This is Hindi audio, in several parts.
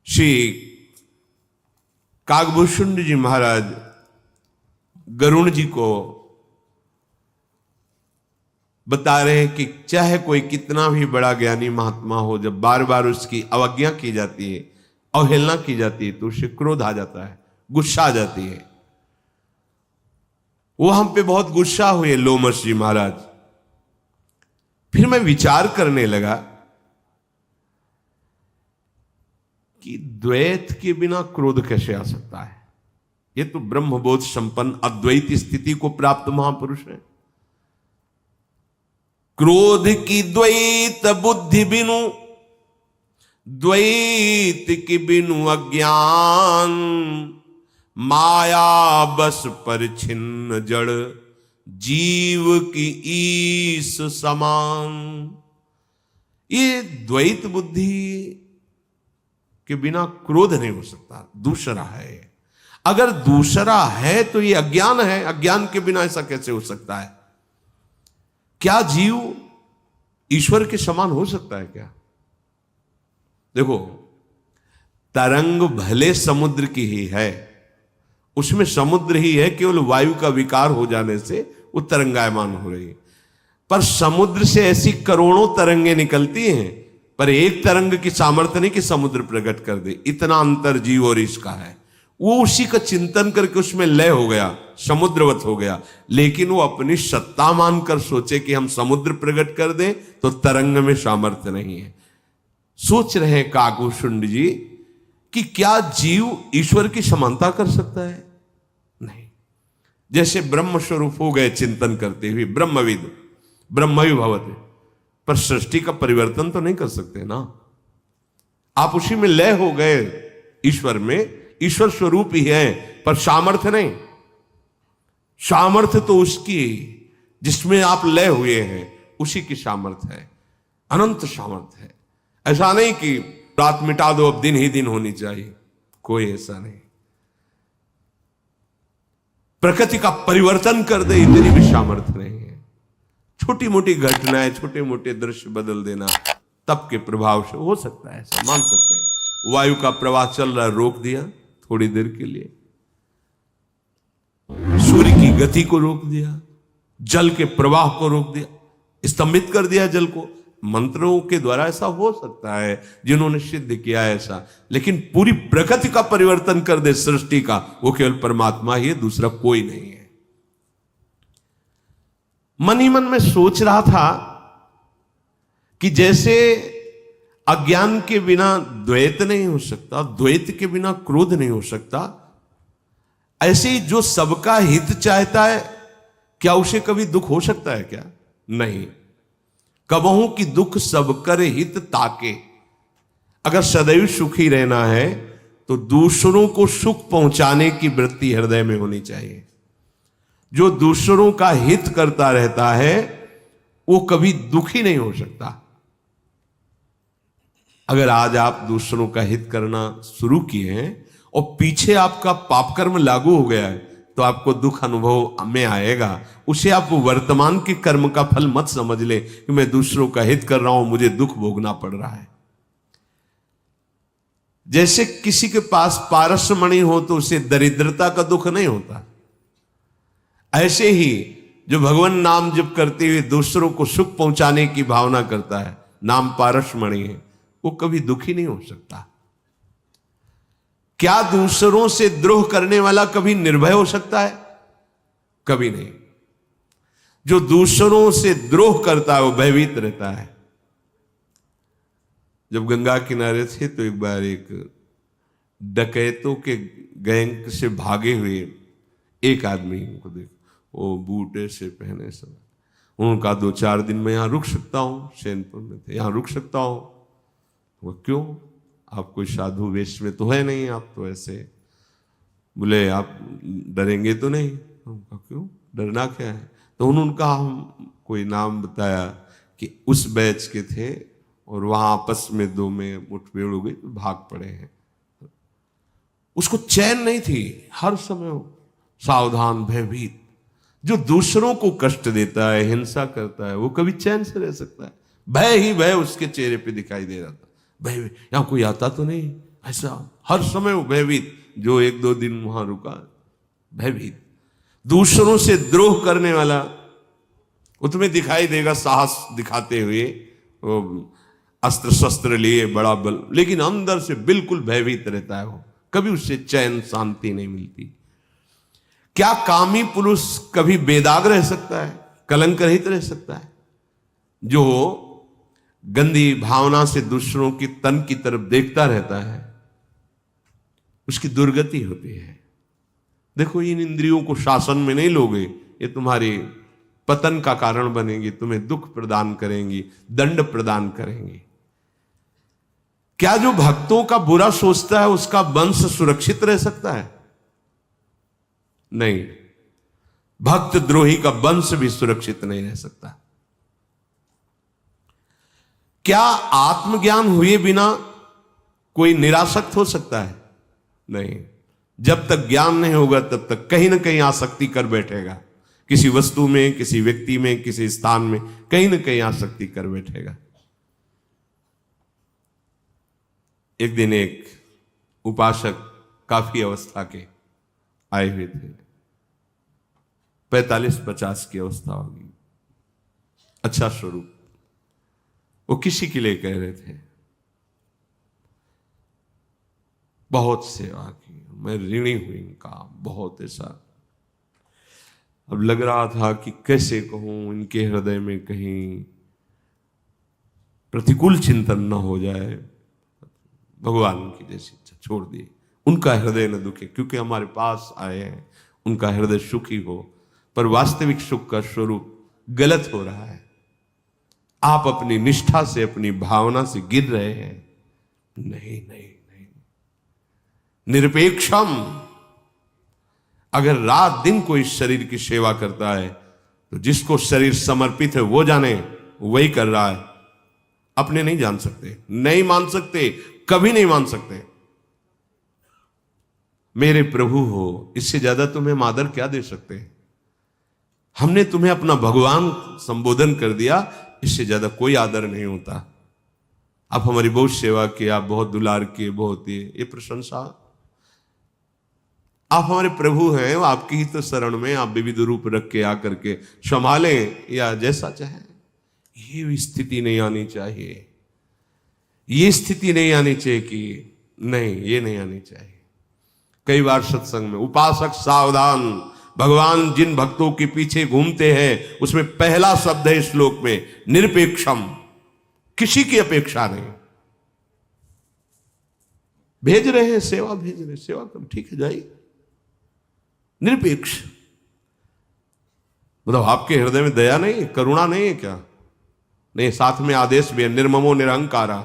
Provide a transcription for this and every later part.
श्री काकभूषुंड जी महाराज गरुण जी को बता रहे हैं कि चाहे कोई कितना भी बड़ा ज्ञानी महात्मा हो, जब बार बार उसकी अवज्ञा की जाती है, अवहेलना की जाती है, तो उसे क्रोध आ जाता है, गुस्सा आ जाती है। वो हम पे बहुत गुस्सा हुए लोमश जी महाराज। फिर मैं विचार करने लगा कि द्वैत के बिना क्रोध कैसे आ सकता है। ये तो ब्रह्मबोध संपन्न अद्वैत स्थिति को प्राप्त महापुरुष है। क्रोध की द्वैत बुद्धि बिनु, द्वैत की बिनु अज्ञान, माया बस पर छिन्न जड़, जीव की ईश समान। ये द्वैत बुद्धि के बिना क्रोध नहीं हो सकता, दूसरा है। अगर दूसरा है तो ये अज्ञान है। अज्ञान के बिना ऐसा कैसे हो सकता है? क्या जीव ईश्वर के समान हो सकता है क्या? देखो, तरंग भले समुद्र की ही है, उसमें समुद्र ही है, केवल वायु का विकार हो जाने से वो तरंगायमान हो रही है। पर समुद्र से ऐसी करोड़ों तरंगे निकलती हैं, पर एक तरंग की सामर्थ्य नहीं कि समुद्र प्रकट कर दे। इतना अंतर जीव और इसका है। वो उसी का चिंतन करके उसमें लय हो गया, समुद्रवत हो गया। लेकिन वो अपनी सत्ता मानकर सोचे कि हम समुद्र प्रकट कर दें तो तरंग में सामर्थ्य नहीं है। सोच रहे हैं काकभूषुंड जी कि क्या जीव ईश्वर की समानता कर सकता है? नहीं। जैसे ब्रह्म स्वरूप हो गए चिंतन करते हुए, ब्रह्मविद ब्रह्मवि भवते, पर सृष्टि का परिवर्तन तो नहीं कर सकते ना। आप उसी में लय हो गए ईश्वर में, ईश्वर स्वरूप ही है, पर सामर्थ्य नहीं। सामर्थ्य तो उसकी जिसमें आप लय हुए हैं, उसी की सामर्थ्य है, अनंत सामर्थ्य है। ऐसा नहीं कि रात मिटा दो अब दिन ही दिन होनी चाहिए, कोई ऐसा नहीं। प्रकृति का परिवर्तन कर दे, इतनी भी सामर्थ्य नहीं है। छोटी मोटी घटनाएं, छोटे मोटे दृश्य बदल देना, तप के प्रभाव से हो सकता है, ऐसा मान सकते हैं। वायु का प्रवाह चल रहा, रोक दिया थोड़ी देर के लिए, सूर्य की गति को रोक दिया, जल के प्रवाह को रोक दिया, स्तंभित कर दिया जल को। मंत्रों के द्वारा ऐसा हो सकता है, जिन्होंने सिद्ध किया है ऐसा। लेकिन पूरी प्रकृति का परिवर्तन कर दे सृष्टि का, वो केवल परमात्मा ही है, दूसरा कोई नहीं है। मन ही मन में सोच रहा था कि जैसे अज्ञान के बिना द्वैत नहीं हो सकता, द्वैत के बिना क्रोध नहीं हो सकता, ऐसे ही जो सबका हित चाहता है, क्या उसे कभी दुख हो सकता है क्या? नहीं। कबहू की दुख सब कर हित ताके। अगर सदैव सुखी रहना है तो दूसरों को सुख पहुंचाने की वृत्ति हृदय में होनी चाहिए। जो दूसरों का हित करता रहता है वो कभी दुखी नहीं हो सकता। अगर आज आप दूसरों का हित करना शुरू किए हैं और पीछे आपका पाप कर्म लागू हो गया है, तो आपको दुख अनुभव में आएगा। उसे आप वर्तमान के कर्म का फल मत समझ ले कि मैं दूसरों का हित कर रहा हूं, मुझे दुख भोगना पड़ रहा है। जैसे किसी के पास पारस मणि हो तो उसे दरिद्रता का दुख नहीं होता, ऐसे ही जो भगवान नाम जप करते हुए दूसरों को सुख पहुंचाने की भावना करता है, नाम पारस मणि है, वो कभी दुखी नहीं हो सकता। क्या दूसरों से द्रोह करने वाला कभी निर्भय हो सकता है? कभी नहीं। जो दूसरों से द्रोह करता है वो भयभीत रहता है। जब गंगा किनारे थे तो एक बार एक डकैतों के गैंग से भागे हुए एक आदमी को देखो, वो बूटे से पहने सब। उन्होंने कहा 2-4 दिन में यहां रुक सकता हूं, सैनपुर में थे, यहां रुक सकता हूं। वो क्यों? आप कोई साधु वेश में तो है नहीं, आप तो ऐसे। बोले आप डरेंगे तो नहीं? कहा क्यों, डरना क्या है? तो उन्होंने कहा, हम कोई नाम बताया कि उस बैच के थे और वहां आपस में 2 में मुठभेड़ हो गई, भाग पड़े हैं। उसको चैन नहीं थी, हर समय सावधान, भयभीत। जो दूसरों को कष्ट देता है, हिंसा करता है, वो कभी चैन से रह सकता है? भय ही भय उसके चेहरे पे दिखाई दे रहा था। भय, यहां कोई आता तो नहीं, ऐसा हर समय वो भयभीत, जो एक दो दिन वहां रुका भयभीत। दूसरों से द्रोह करने वाला, वो तुम्हें दिखाई देगा साहस दिखाते हुए, वो अस्त्र शस्त्र लिए, बड़ा बल, लेकिन अंदर से बिल्कुल भयभीत रहता है वो, कभी उससे चैन शांति नहीं मिलती। क्या कामी पुरुष कभी बेदाग रह सकता है, कलंक रहित रह सकता है? जो गंदी भावना से दूसरों की तन की तरफ देखता रहता है, उसकी दुर्गति होती है। देखो, इन इंद्रियों को शासन में नहीं लोगे, ये तुम्हारे पतन का कारण बनेंगी, तुम्हें दुख प्रदान करेंगी, दंड प्रदान करेंगी। क्या जो भक्तों का बुरा सोचता है उसका वंश सुरक्षित रह सकता है? नहीं, भक्त द्रोही का वंश भी सुरक्षित नहीं रह सकता। क्या आत्मज्ञान हुए बिना कोई निरासक्त हो सकता है? नहीं, जब तक ज्ञान नहीं होगा तब तक कहीं ना कहीं आसक्ति कर बैठेगा, किसी वस्तु में, किसी व्यक्ति में, किसी स्थान में, कहीं ना कहीं आसक्ति कर बैठेगा। एक दिन एक उपासक काफी अवस्था के आए हुए थे, 45-50 की अवस्था होगी, अच्छा स्वरूप। वो किसी के लिए कह रहे थे, बहुत सेवा की, मैं ऋणी हूं इनका, बहुत ऐसा। अब लग रहा था कि कैसे कहूं, इनके हृदय में कहीं प्रतिकूल चिंतन न हो जाए। भगवान की जैसी इच्छा छोड़ दी, उनका हृदय न दुखे, क्योंकि हमारे पास आए हैं, उनका हृदय सुखी हो। पर वास्तविक सुख का स्वरूप गलत हो रहा है। आप अपनी निष्ठा से, अपनी भावना से गिर रहे हैं। नहीं नहीं नहीं, निरपेक्षम। अगर रात दिन कोई शरीर की सेवा करता है तो जिसको शरीर समर्पित है वो जाने, वही कर रहा है। अपने नहीं जान सकते, नहीं मान सकते, कभी नहीं मान सकते। मेरे प्रभु हो, इससे ज्यादा तुम्हें हम आदर क्या दे सकते हैं? हमने तुम्हें अपना भगवान संबोधन कर दिया, इससे ज्यादा कोई आदर नहीं होता। आप हमारी बहुत सेवा की, आप बहुत दुलार किए, बहुत ये प्रशंसा। आप हमारे प्रभु हैं, आपकी ही तो शरण में आप विविध रूप रख के आकर के संभालें या जैसा चाहे। ये स्थिति नहीं आनी चाहिए, ये स्थिति नहीं आनी चाहिए कि नहीं, ये नहीं आनी चाहिए। कई बार सत्संग में उपासक सावधान, भगवान जिन भक्तों के पीछे घूमते हैं उसमें पहला शब्द है श्लोक में निरपेक्षम, किसी की अपेक्षा नहीं। भेज रहे हैं सेवा, भेज रहे सेवा कर, ठीक है जाइए, निरपेक्ष। मतलब आपके हृदय में दया नहीं, करुणा नहीं है क्या? नहीं, साथ में आदेश भी है, निर्ममो निरहंकारा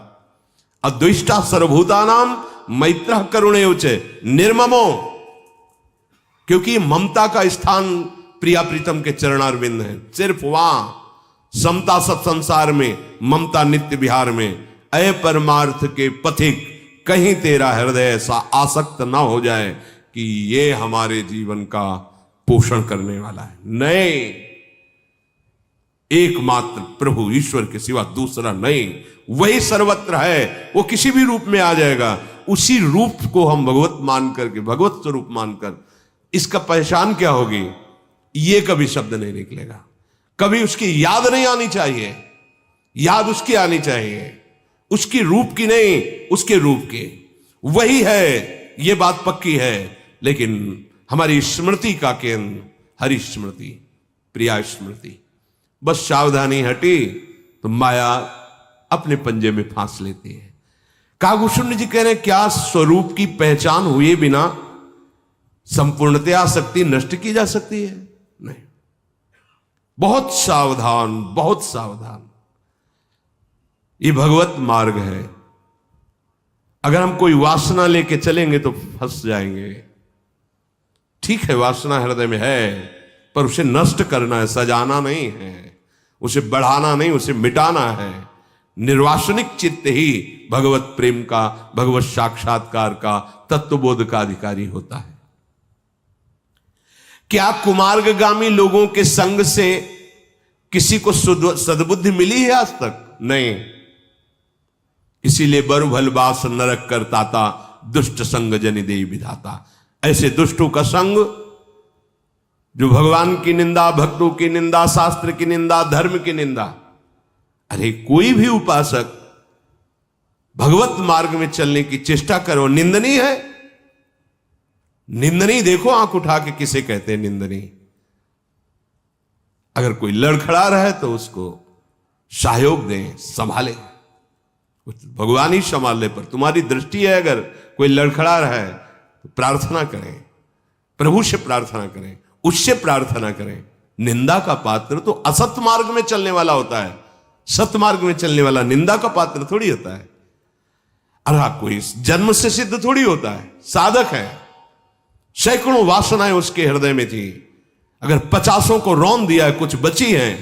अद्वेष्टा सर्वभूतानाम मैत्रः करुणे उचे। निर्ममो, क्योंकि ममता का स्थान प्रिया प्रीतम के चरणारविंद है। सिर्फ वहां समता सत्संसार में, ममता नित्य विहार में। अय परमार्थ के पथिक, कहीं तेरा हृदय ऐसा आसक्त ना हो जाए कि ये हमारे जीवन का पोषण करने वाला है। नहीं, एकमात्र प्रभु ईश्वर के सिवा दूसरा नहीं, वही सर्वत्र है। वो किसी भी रूप में आ जाएगा, उसी रूप को हम भगवत मान करके, भगवत स्वरूप मानकर, इसका पहचान क्या होगी? ये कभी शब्द नहीं निकलेगा, कभी उसकी याद नहीं आनी चाहिए। याद उसकी आनी चाहिए, उसकी रूप की नहीं, उसके रूप की। वही है, ये बात पक्की है। लेकिन हमारी स्मृति का केंद्र हरि स्मृति, प्रिया स्मृति। बस सावधानी हटी तो माया अपने पंजे में फांस लेती है। कागभूषण जी कह रहे हैं, क्या स्वरूप की पहचान हुए बिना संपूर्णतया शक्ति नष्ट की जा सकती है? नहीं, बहुत सावधान, बहुत सावधान। ये भगवत मार्ग है। अगर हम कोई वासना लेके चलेंगे तो फंस जाएंगे। ठीक है, वासना हृदय में है, पर उसे नष्ट करना है, सजाना नहीं है, उसे बढ़ाना नहीं, उसे मिटाना है। निर्वासनिक चित्त ही भगवत प्रेम का, भगवत साक्षात्कार का, तत्वबोध का अधिकारी होता है। क्या कुमार्गगामी लोगों के संग से किसी को सद्बुद्धि मिली है आज तक? नहीं। इसीलिए बरु भलबास नरक करताता, दुष्ट संग जनि देई विधाता। ऐसे दुष्टों का संग, जो भगवान की निंदा, भक्तों की निंदा, शास्त्र की निंदा, धर्म की निंदा। अरे कोई भी उपासक भगवत मार्ग में चलने की चेष्टा करो, निंदनीय है। निंदनीय देखो, आंख उठा के किसे कहते हैं निंदनीय। अगर कोई लड़खड़ा रहा है तो उसको सहयोग दें, संभालें। भगवान ही संभालने पर तुम्हारी दृष्टि है। अगर कोई लड़खड़ा रहा है तो प्रार्थना करें, प्रभु से प्रार्थना करें, उससे प्रार्थना करें। निंदा का पात्र तो असत मार्ग में चलने वाला होता है, सत मार्ग में चलने वाला निंदा का पात्र थोड़ी होता है। अरे कोई जन्म से सिद्ध थोड़ी होता है, साधक है, सैकड़ों वासनाएं उसके हृदय में थी। अगर 50 को रौंद दिया है, कुछ बची है,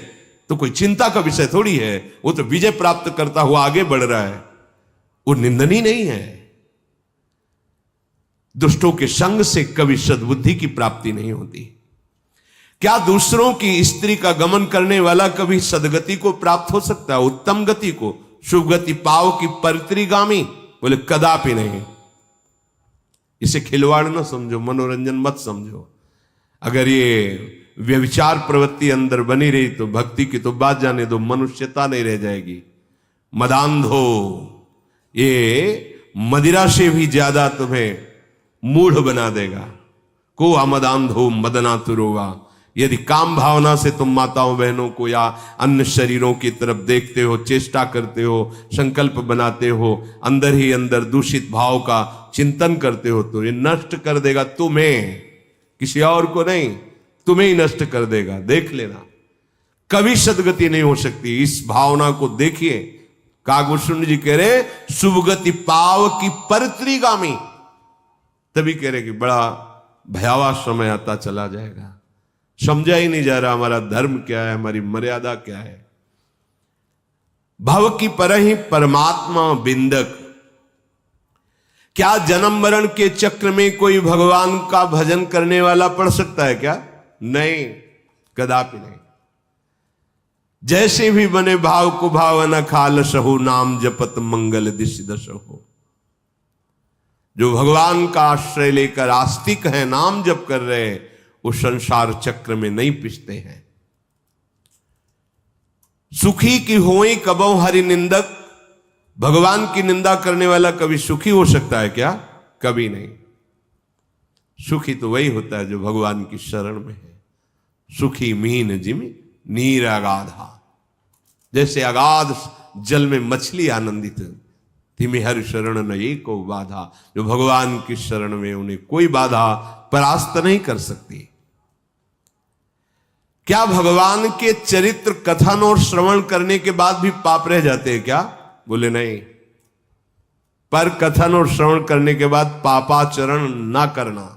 तो कोई चिंता का विषय थोड़ी है। वो तो विजय प्राप्त करता हुआ आगे बढ़ रहा है, वो निंदनीय नहीं है। दुष्टों के संग से कभी सद्बुद्धि की प्राप्ति नहीं होती। क्या दूसरों की स्त्री का गमन करने वाला कभी सदगति को प्राप्त हो सकता है, उत्तम गति को, शुभ गति पाव की परित्रिगामी? बोले कदापि नहीं। इसे खिलवाड़ न समझो, मनोरंजन मत समझो। अगर ये व्यभिचार प्रवृत्ति अंदर बनी रही तो भक्ति की तो बात जाने दो, मनुष्यता नहीं रह जाएगी। मदांधो, ये मदिरा से भी ज्यादा तुम्हें मूढ़ बना देगा। को अमदांधो मदनातुरोगा। यदि काम भावना से तुम माताओं बहनों को या अन्य शरीरों की तरफ देखते हो, चेष्टा करते हो, संकल्प बनाते हो, अंदर ही अंदर दूषित भाव का चिंतन करते हो, तो ये नष्ट कर देगा तुम्हें, किसी और को नहीं, तुम्हें ही नष्ट कर देगा। देख लेना, कभी सदगति नहीं हो सकती। इस भावना को देखिए। कागभूषण जी कह रहे शुभ गति पाव की परित्रिगामी। तभी कह रहे कि बड़ा भयावह समय आता चला जाएगा, समझा ही नहीं जा रहा हमारा धर्म क्या है, हमारी मर्यादा क्या है। भव की परहि परमात्मा बिंदक। क्या जन्म मरण के चक्र में कोई भगवान का भजन करने वाला पढ़ सकता है क्या? नहीं, कदापि नहीं। जैसे भी बने भाव को भाव न खाल सहो, नाम जपत मंगल दिश दश हो। जो भगवान का आश्रय लेकर आस्तिक है, नाम जप कर रहे हैं, वो संसार चक्र में नहीं पिसते हैं। सुखी की होई कबौ हरि निंदक। भगवान की निंदा करने वाला कभी सुखी हो सकता है क्या? कभी नहीं। सुखी तो वही होता है जो भगवान की शरण में है। सुखी मीन जिमि नीर अगाधा। जैसे अगाध जल में मछली आनंदित, तिमि हर शरण न एको बाधा। जो भगवान की शरण में, उन्हें कोई बाधा परास्त नहीं कर सकती। क्या भगवान के चरित्र कथन और श्रवण करने के बाद भी पाप रह जाते हैं क्या? बोले नहीं। पर कथन और श्रवण करने के बाद पापाचरण ना करना,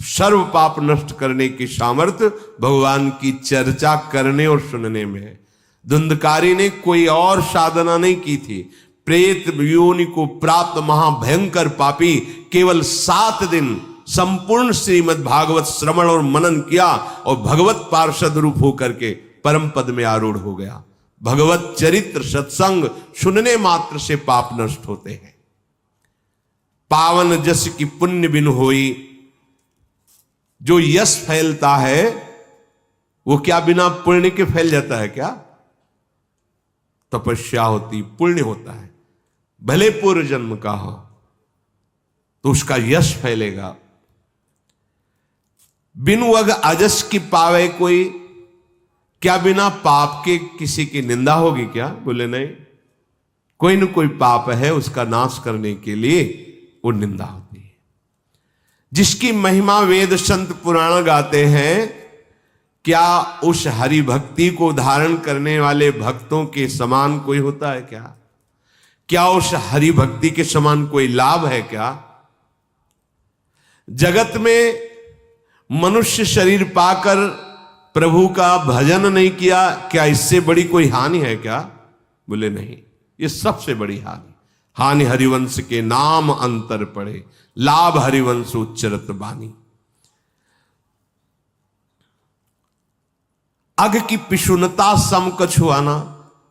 सर्व पाप नष्ट करने की सामर्थ्य भगवान की चर्चा करने और सुनने में है। धुंधकारी ने कोई और साधना नहीं की थी। प्रेत योनि को प्राप्त महाभयंकर पापी केवल 7 दिन संपूर्ण श्रीमद् भागवत श्रवण और मनन किया और भगवत पार्षद रूप होकर के परम पद में आरूढ़ हो गया। भगवत चरित्र सत्संग सुनने मात्र से पाप नष्ट होते हैं। पावन जस की पुण्य बिन होई। जो यश फैलता है वो क्या बिना पुण्य के फैल जाता है क्या? तपस्या होती, पुण्य होता है, भले पूर्व जन्म का हो तो उसका यश फैलेगा। बिनु अग अजस की पावे कोई। क्या बिना पाप के किसी की निंदा होगी क्या? बोले नहीं। कोई न कोई पाप है, उसका नाश करने के लिए वो निंदा होती है। जिसकी महिमा वेद संत पुराण गाते हैं, क्या उस हरि भक्ति को धारण करने वाले भक्तों के समान कोई होता है क्या? क्या उस हरि भक्ति के समान कोई लाभ है क्या? जगत में मनुष्य शरीर पाकर प्रभु का भजन नहीं किया, क्या इससे बड़ी कोई हानि है क्या? बोले नहीं, ये सबसे बड़ी हानि। हानि हरिवंश के नाम अंतर पड़े, लाभ हरिवंश उच्चरत बानी। अग की पिशुनता सम कछुआना।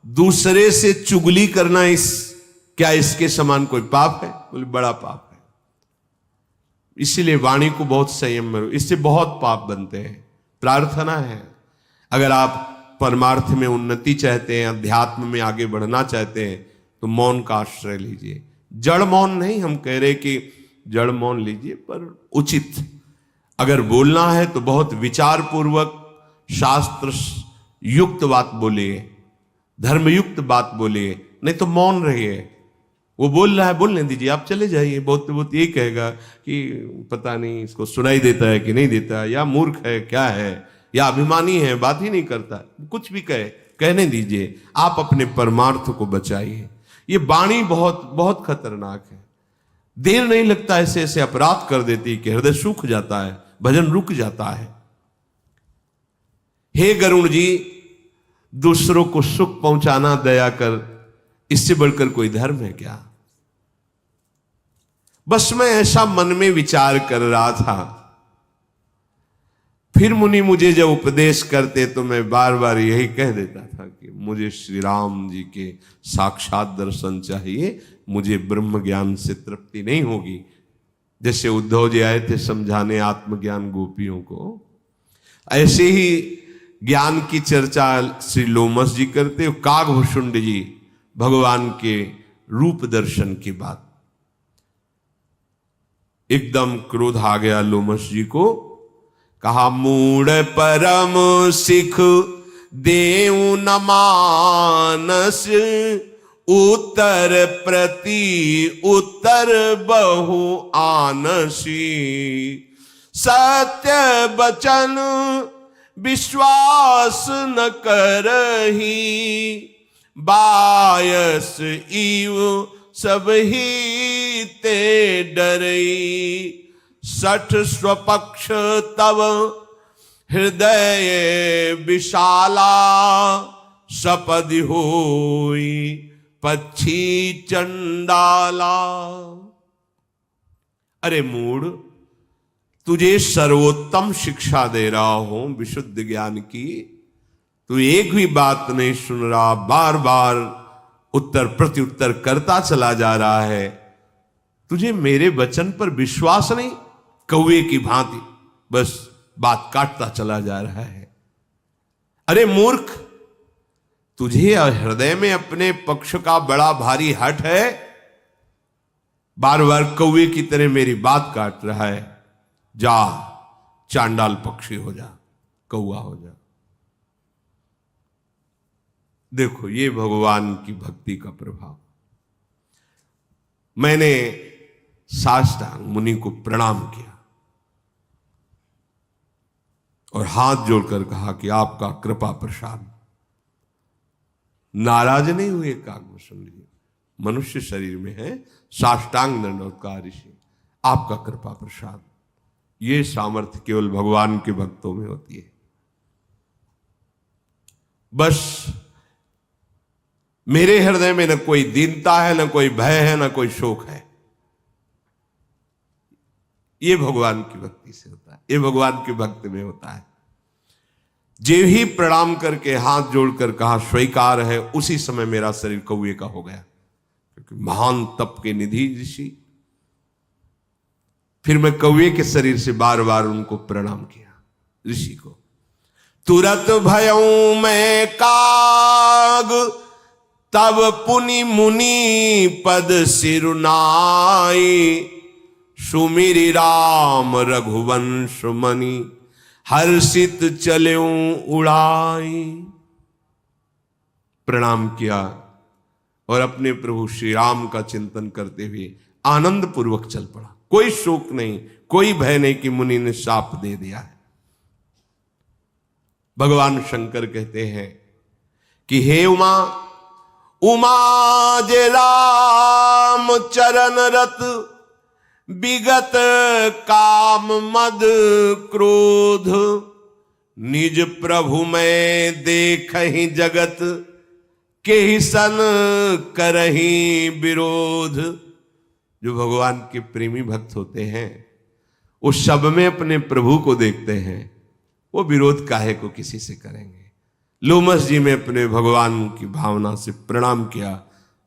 दूसरे से चुगली करना इस क्या इसके समान कोई पाप है? बोले बड़ा पाप है। इसीलिए वाणी को बहुत संयम में, इससे बहुत पाप बनते हैं। प्रार्थना है, अगर आप परमार्थ में उन्नति चाहते हैं, अध्यात्म में आगे बढ़ना चाहते हैं, तो मौन का आश्रय लीजिए। जड़ मौन नहीं हम कह रहे कि जड़ मौन लीजिए, पर उचित अगर बोलना है तो बहुत विचार पूर्वक शास्त्र युक्त बात बोलिए, धर्मयुक्त बात बोलिए, नहीं तो मौन रहिए। वो बोल रहा है, बोलने दीजिए, आप चले जाइए। बहुत बहुत यही कहेगा कि पता नहीं इसको सुनाई देता है कि नहीं देता, या मूर्ख है क्या है, या अभिमानी है, बात ही नहीं करता। कुछ भी कहे, कहने दीजिए, आप अपने परमार्थ को बचाइए। ये वाणी बहुत बहुत खतरनाक है। देर नहीं लगता, ऐसे ऐसे अपराध कर देती है कि हृदय सूख जाता है, भजन रुक जाता है। हे गरुण जी, दूसरों को सुख पहुंचाना दया कर, इससे बढ़कर कोई धर्म है क्या? बस मैं ऐसा मन में विचार कर रहा था, फिर मुनि मुझे जब उपदेश करते तो मैं बार बार यही कह देता था कि मुझे श्री राम जी के साक्षात दर्शन चाहिए, मुझे ब्रह्म ज्ञान से तृप्ति नहीं होगी। जैसे उद्धव जी आए थे समझाने आत्मज्ञान गोपियों को, ऐसे ही ज्ञान की चर्चा श्री लोमस जी करते। कागभूषुंड जी भगवान के रूप दर्शन की बात, एकदम क्रोध आ गया लोमस जी को। कहा मूढ़ परम सिख देव न मानस, उत्तर प्रति उत्तर बहु आनसी, सत्य बचन विश्वास न करही, बायस इव सब ही ते डरई, सठ स्वपक्ष तव हृदय विशाला, सपदि होई पक्षी चंडाला। अरे मूढ़, तुझे सर्वोत्तम शिक्षा दे रहा हूं विशुद्ध ज्ञान की, तू एक भी बात नहीं सुन रहा, बार बार उत्तर प्रत्युत्तर करता चला जा रहा है। तुझे मेरे वचन पर विश्वास नहीं, कौवे की भांति बस बात काटता चला जा रहा है। अरे मूर्ख, तुझे हृदय में अपने पक्ष का बड़ा भारी हठ है, बार बार कौवे की तरह मेरी बात काट रहा है। जा, चांडाल पक्षी हो जा, कौवा हो जा। देखो, ये भगवान की भक्ति का प्रभाव। मैंने साष्टांग मुनि को प्रणाम किया और हाथ जोड़कर कहा कि आपका कृपा प्रसाद। नाराज नहीं हुए कागभूषुंड जी, मनुष्य शरीर में है, साष्टांग दंडवत का ऋषि, आपका कृपा प्रसाद। ये सामर्थ्य केवल भगवान के भक्तों में होती है। बस मेरे हृदय में न कोई दीनता है, न कोई भय है, न कोई शोक है। ये भगवान की भक्ति से होता है, ये भगवान के भक्त में होता है। जे ही प्रणाम करके हाथ जोड़कर कहा स्वीकार है, उसी समय मेरा शरीर कौवे का हो गया, क्योंकि महान तप के निधि ऋषि। फिर मैं कौवे के शरीर से बार बार उनको प्रणाम किया, ऋषि को। तुरत भयऊ मैं काग, तब पुनि मुनि पद सिरुनाई, सुमिरि राम रघुवंश मणि, हर्षित चलेऊं उड़ाई। प्रणाम किया और अपने प्रभु श्री राम का चिंतन करते हुए आनंद पूर्वक चल पड़ा। कोई शोक नहीं, कोई भय नहीं कि मुनि ने शाप दे दिया है। भगवान शंकर कहते हैं कि हे उमा, उमा जे राम चरण रत, विगत काम मद क्रोध, निज प्रभु में देखहि जगत, के सन करहि विरोध। जो भगवान के प्रेमी भक्त होते हैं वो सब में अपने प्रभु को देखते हैं, वो विरोध काहे को किसी से करेंगे। लोमस जी में अपने भगवान की भावना से प्रणाम किया,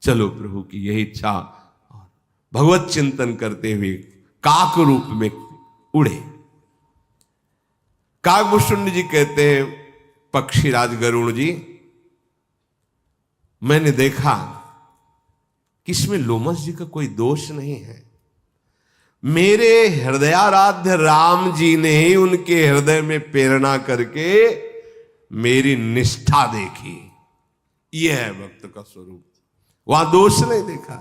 चलो प्रभु की यही इच्छा। भगवत चिंतन करते हुए काक रूप में उड़े। काकभूषुंड जी कहते हैं, पक्षीराज गरुण जी, मैंने देखा कि इसमें लोमस जी का कोई दोष नहीं है। मेरे हृदयाराध्य राम जी ने ही उनके हृदय में प्रेरणा करके मेरी निष्ठा देखी। यह है भक्त का स्वरूप, वहां दोष नहीं देखा।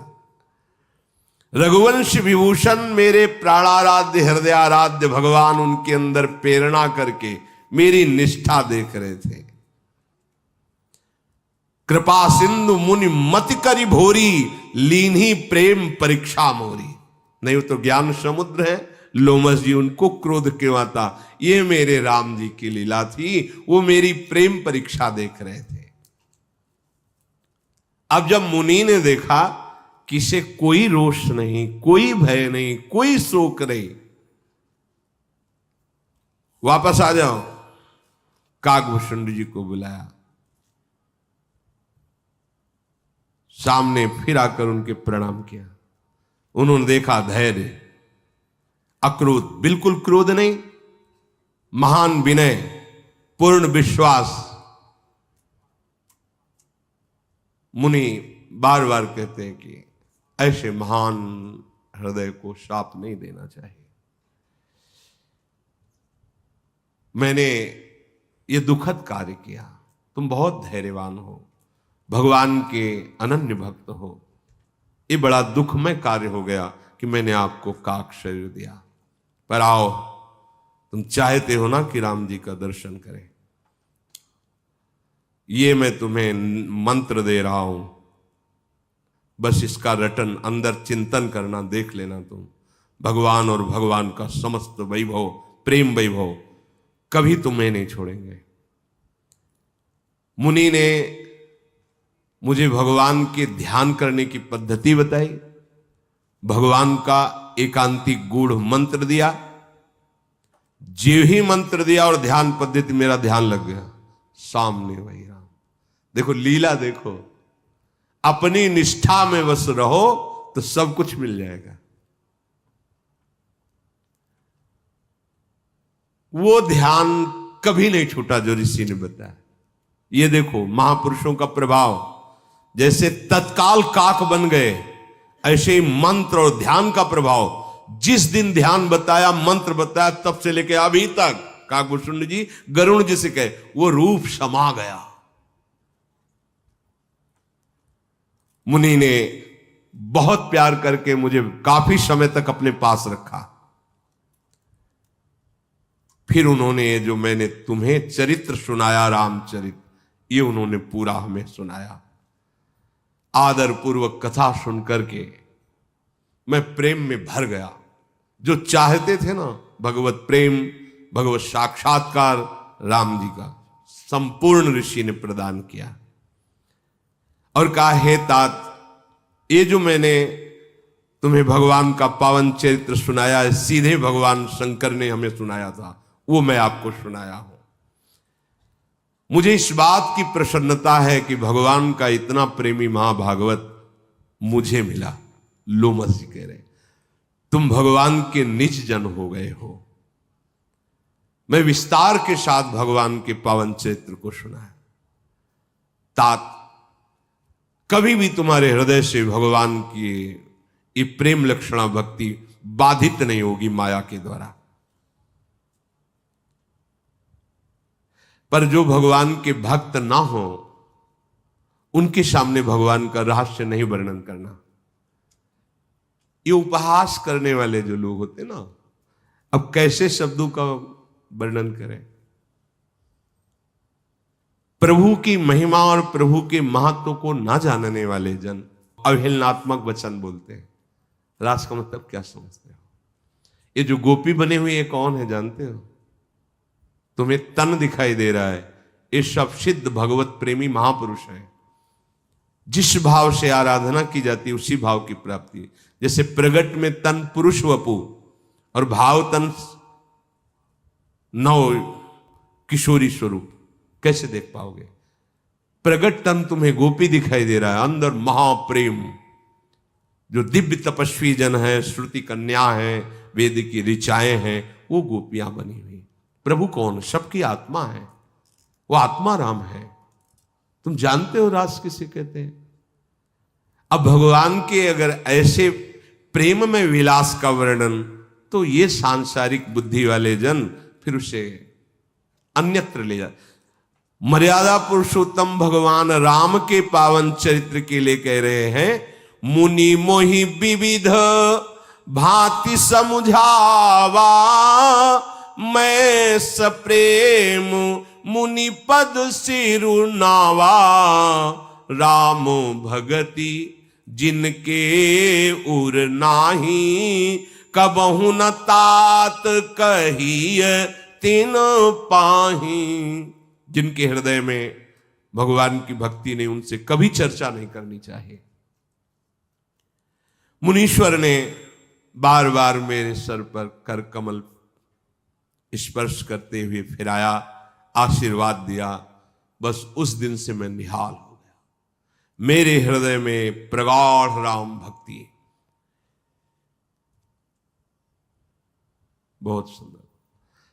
रघुवंश विभूषण मेरे प्राणाराध्य हृदयाराध्य भगवान उनके अंदर प्रेरणा करके मेरी निष्ठा देख रहे थे। कृपा सिंधु मुनि मति करि भोरी, लीन्ही प्रेम परीक्षा मोरी। नहीं तो ज्ञान समुद्र है, लोमस जी उनको क्रोध क्यों आता? ये मेरे राम जी की लीला थी, वो मेरी प्रेम परीक्षा देख रहे थे। अब जब मुनि ने देखा कि इसे कोई रोष नहीं, कोई भय नहीं, कोई शोक नहीं, वापस आ जाओ, काकभूषुंड जी को बुलाया। सामने फिर आकर उनके प्रणाम किया। उन्होंने देखा धैर्य, अक्रोध, बिल्कुल क्रोध नहीं, महान विनय, पूर्ण विश्वास। मुनि बार बार कहते हैं कि ऐसे महान हृदय को शाप नहीं देना चाहिए। मैंने ये दुखद कार्य किया, तुम बहुत धैर्यवान हो, भगवान के अनन्य भक्त हो। ये बड़ा दुखमय कार्य हो गया कि मैंने आपको काक शरीर दिया। पर आओ, तुम चाहते हो ना कि राम जी का दर्शन करें, ये मैं तुम्हें मंत्र दे रहा हूं, बस इसका रटन अंदर चिंतन करना, देख लेना तुम। भगवान और भगवान का समस्त वैभव, प्रेम वैभव कभी तुम्हें नहीं छोड़ेंगे। मुनि ने मुझे भगवान के ध्यान करने की पद्धति बताई, भगवान का एकांतिक गूढ़ मंत्र दिया। जो ही मंत्र दिया और ध्यान पद्धति, मेरा ध्यान लग गया सामने वही राम। देखो लीला, देखो, अपनी निष्ठा में बस रहो तो सब कुछ मिल जाएगा। वो ध्यान कभी नहीं छूटा जो ऋषि ने बताया। ये देखो महापुरुषों का प्रभाव, जैसे तत्काल काक बन गए, ऐसे ही मंत्र और ध्यान का प्रभाव। जिस दिन ध्यान बताया, मंत्र बताया, तब से लेकर अभी तक काकभूषुंड जी गरुण जी से कहे, वो रूप समा गया। मुनि ने बहुत प्यार करके मुझे काफी समय तक अपने पास रखा। फिर उन्होंने जो मैंने तुम्हें चरित्र सुनाया, रामचरित्र, ये उन्होंने पूरा हमें सुनाया। आदर पूर्वक कथा सुन करके मैं प्रेम में भर गया। जो चाहते थे ना, भगवत प्रेम, भगवत साक्षात्कार राम जी का संपूर्ण ऋषि ने प्रदान किया। और कहा, हे तात, ये जो मैंने तुम्हें भगवान का पावन चरित्र सुनाया है, सीधे भगवान शंकर ने हमें सुनाया था, वो मैं आपको सुनाया हूं। मुझे इस बात की प्रसन्नता है कि भगवान का इतना प्रेमी महाभागवत मुझे मिला। लोमस जी कह रहे, तुम भगवान के निज जन हो गए हो। मैं विस्तार के साथ भगवान के पावन चरित्र को सुनाया। तात, कभी भी तुम्हारे हृदय से भगवान की ये प्रेम लक्षणा भक्ति बाधित नहीं होगी माया के द्वारा। पर जो भगवान के भक्त ना हो, उनके सामने भगवान का रहस्य नहीं वर्णन करना। ये उपहास करने वाले जो लोग होते ना, अब कैसे शब्दों का वर्णन करें। प्रभु की महिमा और प्रभु के महत्व को ना जानने वाले जन अवहेलनात्मक वचन बोलते हैं। रास का मतलब क्या समझते हो? ये जो गोपी बने हुए ये कौन है जानते हो? तुम्हें तन दिखाई दे रहा है, ये सब सिद्ध भगवत प्रेमी महापुरुष है। जिस भाव से आराधना की जाती है उसी भाव की प्राप्ति। जैसे प्रगट में तन पुरुष वपु और भाव तन नव किशोरी स्वरूप, कैसे देख पाओगे? प्रगट तन तुम्हें गोपी दिखाई दे रहा है, अंदर महाप्रेम। जो दिव्य तपस्वी जन है, श्रुति कन्या है, वेद की ऋचाएं हैं, वो गोपियां बनी हुई। प्रभु कौन? सबकी आत्मा है, वो आत्मा राम है। तुम जानते हो रास किसे कहते हैं? अब भगवान के अगर ऐसे प्रेम में विलास का वर्णन, तो ये सांसारिक बुद्धि वाले जन फिर उसे अन्यत्र ले जा। मर्यादा पुरुषोत्तम भगवान राम के पावन चरित्र के लिए कह रहे हैं, मुनि मोहि विविध भांति समुझावा, मैं सप्रेम मुनि पद सिरुनावा, राम भगति जिनके उर नाही, कबहु न तात कहिय तिन पाही। जिनके हृदय में भगवान की भक्ति नहीं, उनसे कभी चर्चा नहीं करनी चाहिए। मुनीश्वर ने बार बार मेरे सर पर कर कमल स्पर्श करते हुए फिराया, आशीर्वाद दिया। बस उस दिन से मैं निहाल हो गया। मेरे हृदय में प्रगाढ़ राम भक्ति, बहुत सुंदर।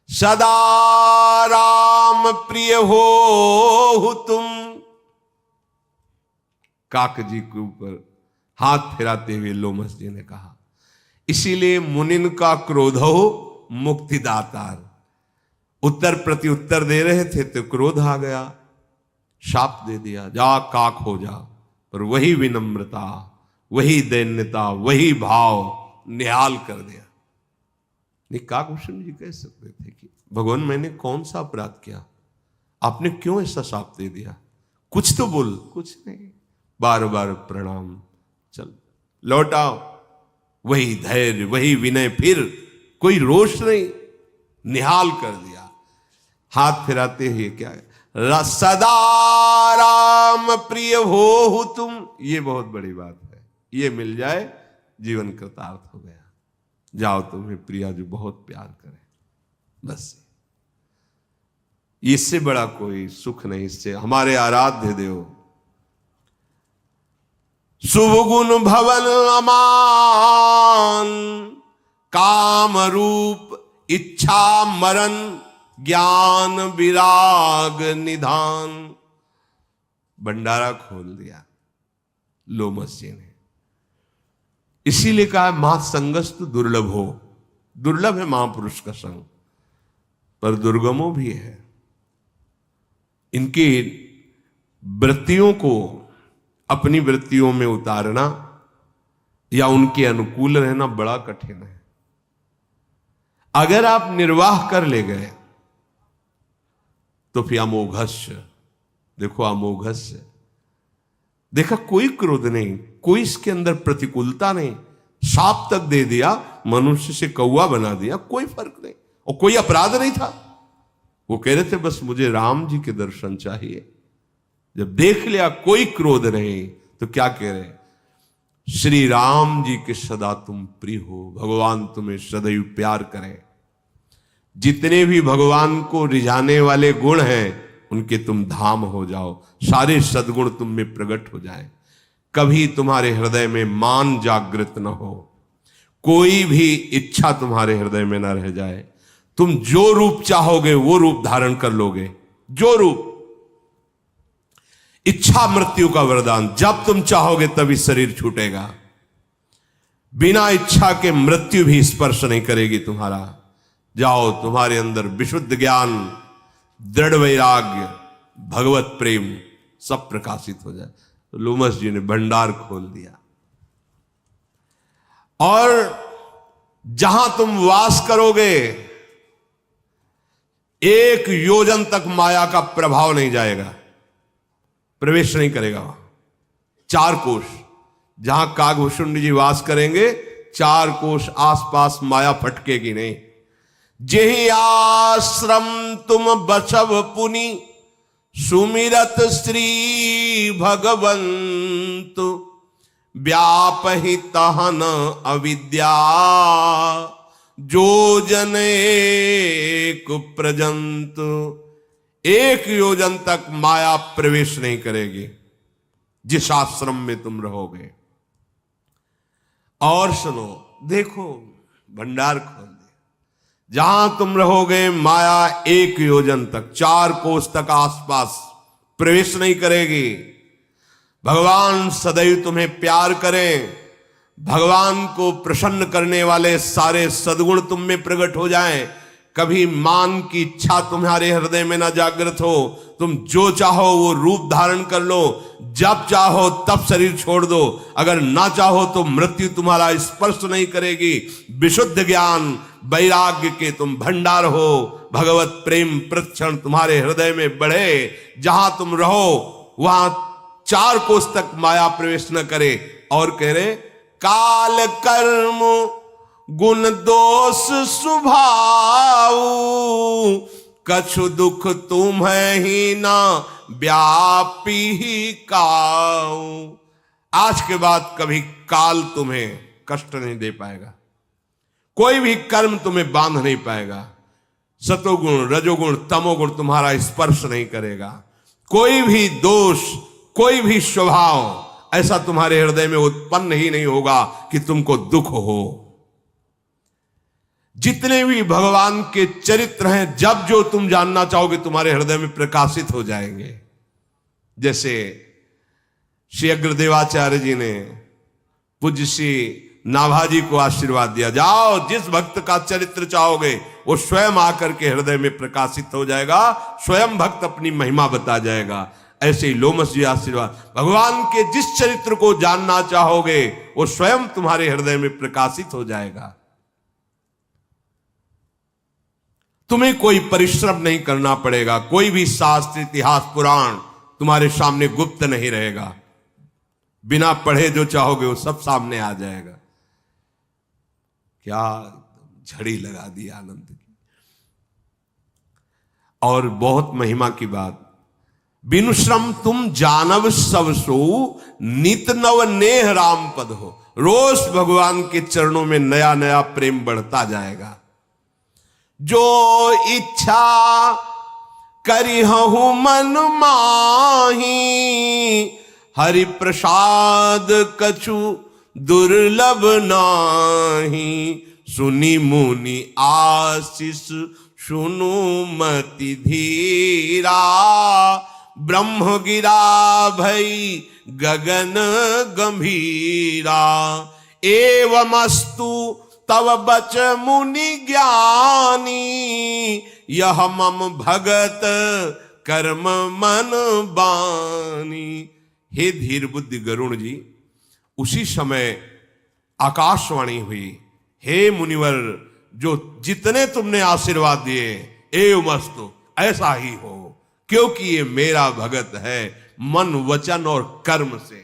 सदा राम प्रिय हो तुम, काक जी के ऊपर हाथ फिराते हुए लोमस जी ने कहा। इसीलिए मुनिन का क्रोध हो मुक्तिदातार। उत्तर प्रति उत्तर दे रहे थे तो क्रोध आ गया, शाप दे दिया, जा काक हो जा। पर वही विनम्रता, वही दैन्यता, वही भाव निहाल कर दिया। नहीं, काकभूषण जी कह सकते थे कि भगवान मैंने कौन सा अपराध किया, आपने क्यों ऐसा शाप दे दिया? कुछ तो बोल। कुछ नहीं, बार बार प्रणाम, चल लौट आओ। वही धैर्य, वही विनय, फिर कोई रोष नहीं, निहाल कर दिया। हाथ फिराते हुए क्या है, सदा राम प्रिय हो तुम। ये बहुत बड़ी बात है, ये मिल जाए जीवन कृतार्थ हो गया। जाओ तुम्हें प्रिया जो बहुत प्यार करे, बस इससे बड़ा कोई सुख नहीं। इससे हमारे आराध्य देव शुभ गुण भवन अमान, काम रूप इच्छा मरण, ज्ञान विराग निधान। भंडारा खोल दिया लोमस जी ने। इसीलिए कहा महासंगस्तु दुर्लभ हो। दुर्लभ है महापुरुष का संग, पर दुर्गमो भी है। इनकी वृत्तियों को अपनी वृत्तियों में उतारना या उनके अनुकूल रहना बड़ा कठिन है। अगर आप निर्वाह कर ले गए तो फिर अमोघस्य, देखो अमोघस्य, देखा कोई क्रोध नहीं, कोई इसके अंदर प्रतिकूलता नहीं। शाप तक दे दिया, मनुष्य से कौवा बना दिया, कोई फर्क नहीं, और कोई अपराध नहीं था। वो कह रहे थे बस मुझे राम जी के दर्शन चाहिए। जब देख लिया कोई क्रोध नहीं, तो क्या कह रहे, श्री राम जी के सदा तुम प्रिय हो, भगवान तुम्हें सदैव प्यार करें। जितने भी भगवान को रिझाने वाले गुण हैं, उनके तुम धाम हो जाओ, सारे सद्गुण तुम में प्रकट हो जाएं। कभी तुम्हारे हृदय में मान जागृत न हो, कोई भी इच्छा तुम्हारे हृदय में न रह जाए। तुम जो रूप चाहोगे वो रूप धारण कर लोगे, जो रूप। इच्छा मृत्यु का वरदान, जब तुम चाहोगे तभी शरीर छूटेगा। बिना इच्छा के मृत्यु भी स्पर्श नहीं करेगी तुम्हारा। जाओ, तुम्हारे अंदर विशुद्ध ज्ञान, दृढ़ वैराग्य, भगवत प्रेम सब प्रकाशित हो जाए। तो लोमस जी ने भंडार खोल दिया। और जहां तुम वास करोगे, एक योजन तक माया का प्रभाव नहीं जाएगा, प्रवेश नहीं करेगा वहां। 4 कोश जहां काकभूषण जी वास करेंगे, 4 कोश आसपास माया फटकेगी नहीं। जेहि आश्रम तुम बसव पुनि, सुमिरत श्री भगवंत, व्यापहि तहन अविद्या, जो जन एक प्रजंत। 1 योजन तक माया प्रवेश नहीं करेगी जिस आश्रम में तुम रहोगे। और सुनो, देखो भंडार खोल दे, जहां तुम रहोगे माया 1 योजन तक, 4 कोस तक आसपास प्रवेश नहीं करेगी। भगवान सदैव तुम्हें प्यार करें, भगवान को प्रसन्न करने वाले सारे सद्गुण तुम में प्रकट हो जाएं, कभी मान की इच्छा तुम्हारे हृदय में ना जागृत हो, तुम जो चाहो वो रूप धारण कर लो, जब चाहो तब शरीर छोड़ दो, अगर ना चाहो तो मृत्यु तुम्हारा स्पर्श नहीं करेगी। विशुद्ध ज्ञान वैराग्य के तुम भंडार हो, भगवत प्रेम प्रतिक्षण तुम्हारे हृदय में बढ़े, जहां तुम रहो वहां 4 कोस तक माया प्रवेश न करे। और कह रहे काल कर्म गुण दोष स्वभाव, कछु दुख तुम्हें ही ना व्यापी ही काऊ। आज के बाद कभी काल तुम्हें कष्ट नहीं दे पाएगा, कोई भी कर्म तुम्हें बांध नहीं पाएगा, सतोगुण रजोगुण तमोगुण तुम्हारा स्पर्श नहीं करेगा, कोई भी दोष कोई भी स्वभाव ऐसा तुम्हारे हृदय में उत्पन्न ही नहीं होगा कि तुमको दुख हो। जितने भी भगवान के चरित्र हैं, जब जो तुम जानना चाहोगे तुम्हारे हृदय में प्रकाशित हो जाएंगे। जैसे श्री अग्रदेवाचार्य जी ने पूज्य श्री नाभाजी को आशीर्वाद दिया, जाओ जिस भक्त का चरित्र चाहोगे वो स्वयं आकर के हृदय में प्रकाशित हो जाएगा, स्वयं भक्त अपनी महिमा बता जाएगा। ऐसे ही लोमस जी आशीर्वाद, भगवान के जिस चरित्र को जानना चाहोगे वो स्वयं तुम्हारे हृदय में प्रकाशित हो जाएगा। तुम्हें कोई परिश्रम नहीं करना पड़ेगा, कोई भी शास्त्र इतिहास पुराण तुम्हारे सामने गुप्त नहीं रहेगा, बिना पढ़े जो चाहोगे वो सब सामने आ जाएगा। क्या झड़ी लगा दी आनंद की। और बहुत महिमा की बात, बिनु श्रम तुम जानव सब सो, नित नव नेह राम पद हो। रोज भगवान के चरणों में नया नया प्रेम बढ़ता जाएगा। जो इच्छा करिहु मन माही, हरि प्रसाद कछु दुर्लभ नाही। सुनी मुनि आशीष सुनु मति धीरा, ब्रह्म गिरा भई गगन गंभीरा। एवमस्तु तव बच मुनि ज्ञानी, यह मम भगत कर्म मन बानी। हे धीर बुद्धि गरुण जी, उसी समय आकाशवाणी हुई, हे मुनिवर जो जितने तुमने आशीर्वाद दिए, एवमस्तु ऐसा ही हो, क्योंकि ये मेरा भगत है, मन वचन और कर्म से।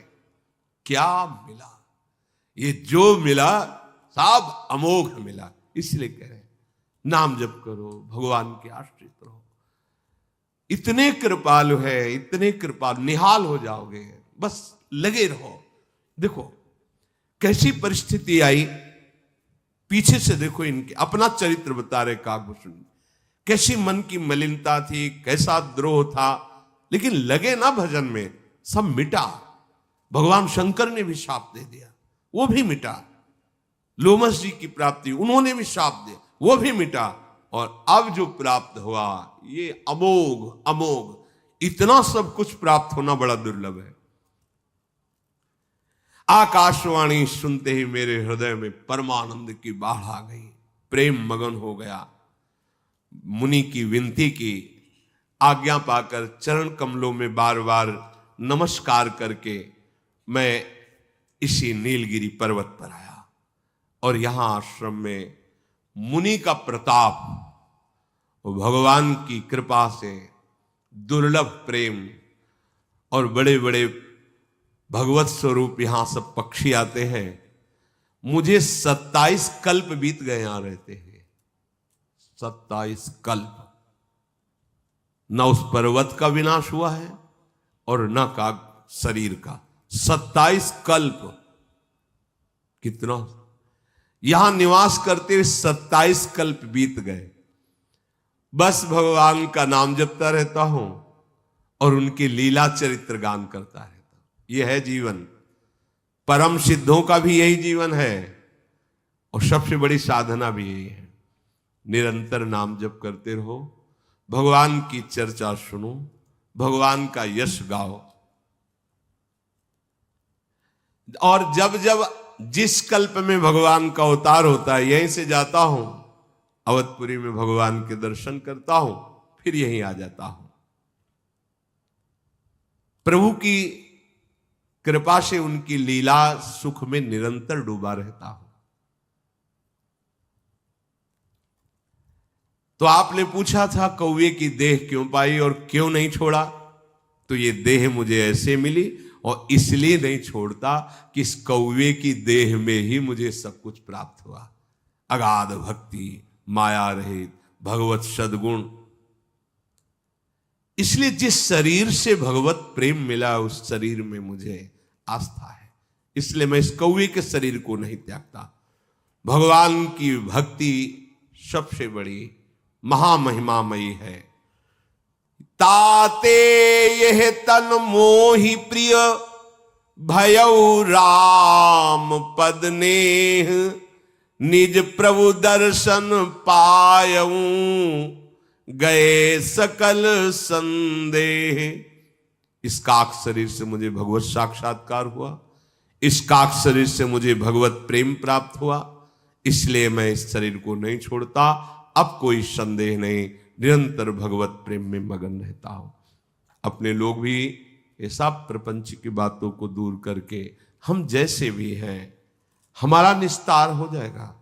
क्या मिला? ये जो मिला सब अमोघ मिला। इसलिए कह रहे नाम जप करो, भगवान के आश्रित रहो। इतने कृपालु है, इतने कृपालु, निहाल हो जाओगे, बस लगे रहो। देखो कैसी परिस्थिति आई, पीछे से देखो, इनके अपना चरित्र बता रहे काकभूषण, कैसी मन की मलिनता थी, कैसा द्रोह था, लेकिन लगे ना भजन में, सब मिटा। भगवान शंकर ने भी शाप दे दिया, वो भी मिटा। लोमस जी की प्राप्ति, उन्होंने भी शाप दिया, वो भी मिटा। और अब जो प्राप्त हुआ ये अमोघ अमोघ, इतना सब कुछ प्राप्त होना बड़ा दुर्लभ है। आकाशवाणी सुनते ही मेरे हृदय में परमानंद की बाढ़ आ गई, प्रेम मगन हो गया। मुनि की विनती की, आज्ञा पाकर चरण कमलों में बार बार नमस्कार करके मैं इसी नीलगिरी पर्वत पर आया। और यहां आश्रम में मुनि का प्रताप, भगवान की कृपा से दुर्लभ प्रेम, और बड़े बड़े भगवत स्वरूप यहां सब पक्षी आते हैं। मुझे 27 कल्प बीत गए यहां रहते हैं, 27 कल्प। न उस पर्वत का विनाश हुआ है और न का शरीर का। 27 कल्प, कितना यहां निवास करते हुए 27 कल्प बीत गए। बस भगवान का नाम जपता रहता हूं और उनकी लीला चरित्र गान करता रहता हूं। यह है जीवन। परम सिद्धों का भी यही जीवन है और सबसे बड़ी साधना भी यही है। निरंतर नाम जप करते रहो, भगवान की चर्चा सुनो, भगवान का यश गाओ। और जब जब जिस कल्प में भगवान का अवतार होता है, यहीं से जाता हूं अवधपुरी में भगवान के दर्शन करता हूं, फिर यहीं आ जाता हूं। प्रभु की कृपा से उनकी लीला सुख में निरंतर डूबा रहता हूं। तो आपने पूछा था कौवे की देह क्यों पाई और क्यों नहीं छोड़ा, तो ये देह मुझे ऐसे मिली और इसलिए नहीं छोड़ता कि इस कौवे की देह में ही मुझे सब कुछ प्राप्त हुआ। अगाध भक्ति, माया रहित भगवत सद्गुण। इसलिए जिस शरीर से भगवत प्रेम मिला उस शरीर में मुझे आस्था है, इसलिए मैं इस कौवे के शरीर को नहीं त्यागता। भगवान की भक्ति सबसे बड़ी महामहिमामयी है। ताते यह तन मोहि प्रिय भयउ राम पद नेह, निज प्रभु दर्शन पायऊं गए सकल संदेह। इस काक शरीर से मुझे भगवत साक्षात्कार हुआ, इस काक शरीर से मुझे भगवत प्रेम प्राप्त हुआ, इसलिए मैं इस शरीर को नहीं छोड़ता। अब कोई संदेह नहीं, निरंतर भगवत प्रेम में मगन रहता हूं। अपने लोग भी ऐसा प्रपंच की बातों को दूर करके हम जैसे भी हैं हमारा निस्तार हो जाएगा।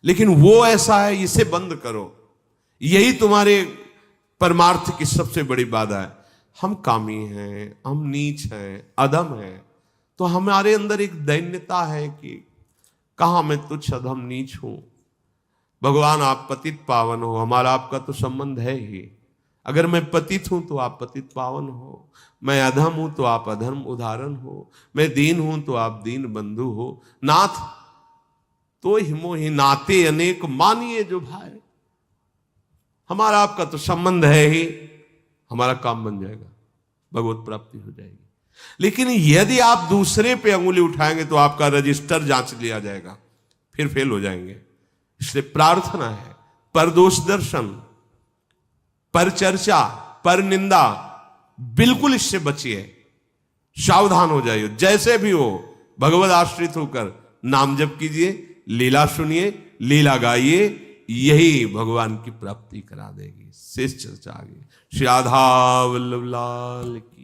लेकिन वो ऐसा है, इसे बंद करो, यही तुम्हारे परमार्थ की सबसे बड़ी बाधा है। हम कामी हैं, हम नीच हैं, अधम हैं, तो हमारे अंदर एक दैन्यता है कि कहां मैं तुच्छ अधम नीच हूं। भगवान आप पतित पावन हो, हमारा आपका तो संबंध है ही। अगर मैं पतित हूं तो आप पतित पावन हो, मैं अधम हूं तो आप अधर्म उदाहरण हो, मैं दीन हूं तो आप दीन बंधु हो। नाथ तो हिमो ही नाते अनेक मानिए जो भाई। हमारा आपका तो संबंध है ही, हमारा काम बन जाएगा, भगवत प्राप्ति हो जाएगी। लेकिन यदि आप दूसरे पे अंगुली उठाएंगे तो आपका रजिस्टर जांच लिया जाएगा, फिर फेल हो जाएंगे। इसलिए प्रार्थना है, पर दोष दर्शन, पर चर्चा, पर निंदा, बिल्कुल इससे बचिए, सावधान हो जाइए। जैसे भी हो भगवत आश्रित होकर नाम जप कीजिए, लीला सुनिए, लीला गाइए, यही भगवान की प्राप्ति करा देगी। शेष चर्चा आगे। श्री राधा वल्लभ लाल की।